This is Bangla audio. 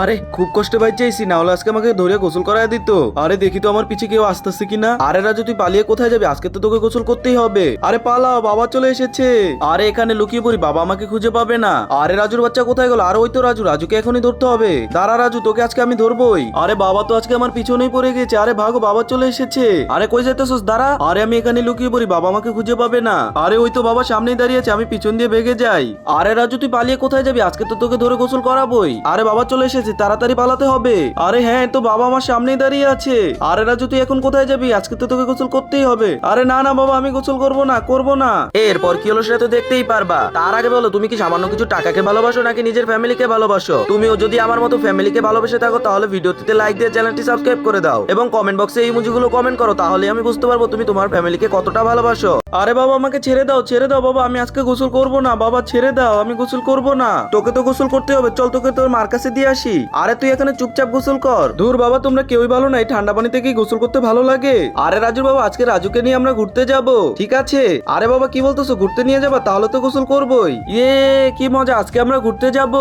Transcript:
আরে খুব কষ্ট পাইছি, না হলে আজকে আমাকে ধরে গোসল করায় দিত। আরে দেখি তো আমার পিছে কেউ আসতেছে কিনা। আরে রাজু তুই পালিয়ে কোথায় যাবি? আজকে তো তোকে গোসল করতেই হবে। আরে পালাও, বাবা চলে এসেছে। আরে এখানে লুকিয়ে পড়ি, বাবা আমাকে খুঁজে পাবে না। আরে রাজুর বাচ্চা কোথায় গেল? আরে ওই তো রাজু, রাজুকে এখনই ধরতে হবে। দাঁড়া রাজু, তোকে আজকে আমি ধরবই। আরে বাবা তো আজকে আমার পিছনেই পড়ে গেছে। আরে ভাগো, বাবা চলে এসেছে। আরে কই যাইতেছস? দাঁড়া। আরে আমি এখানে লুকিয়ে পড়ি, বাবা আমাকে খুঁজে পাবে না। আরে ওই তো বাবা সামনেই দাঁড়িয়ে আছে, আমি পিছন দিয়ে ভেগে যাই। আরে রাজু তুই পালিয়ে কোথায় যাবি? আজকে তো তোকে ধরে গোসল করাবোই। আরে বাবা চলে এসেছে, তাড়াতাড়ি পালাতে হবে। আরে হ্যাঁ, তো বাবা আমার সামনেই দাঁড়িয়ে আছে। আরে রাজু তুই এখন কোথায় যাবি? আজকে তো তোকে গোসল করতেই হবে। আরে না না বাবা, আমি গোসল করব না। এরপর কি হলো সেটা তো দেখতেই পারবা। তার আগে বলো, তুমি কি সামান্য কিছু টাকাকে ভালোবাসো নাকি নিজের ফ্যামিলিকে ভালোবাসো? তুমিও যদি আমার মতো ফ্যামিলিকে ভালোবেসে থাকো তাহলে ভিডিওটিতে লাইক দিয়ে চ্যানেলটি সাবস্ক্রাইব করে দাও এবং কমেন্ট বক্সে এই ইমোজিগুলো কমেন্ট করো, তাহলে আমি বুঝতে পারবো তুমি তোমার ফ্যামিলিকে কতটা ভালোবাসো। আরে বাবা আমাকে ছেড়ে দাও বাবা, আমি আজকে গোসল করব না। বাবা ছেড়ে দাও, আমি গোসল করব না। তোকে তো গোসল করতে হবে, চল তোকে তোর মার কাছে দিয়ে আসি। আরে তুই এখানে চুপচাপ গোসল কর। ধুর বাবা, তোমরা কেউই ভালো নাই, ঠান্ডা পানিতে কি গোসল করতে ভালো লাগে? আরে রাজুর বাবা, আজকে রাজুকে নিয়ে আমরা ঘুরতে যাব। ঠিক আছে। আরে বাবা কি বলতেছো, ঘুরতে নিয়ে যাবা? তাহলে তো গোসল করবোই। ইয়ে কি মজা, আজকে আমরা ঘুরতে যাব।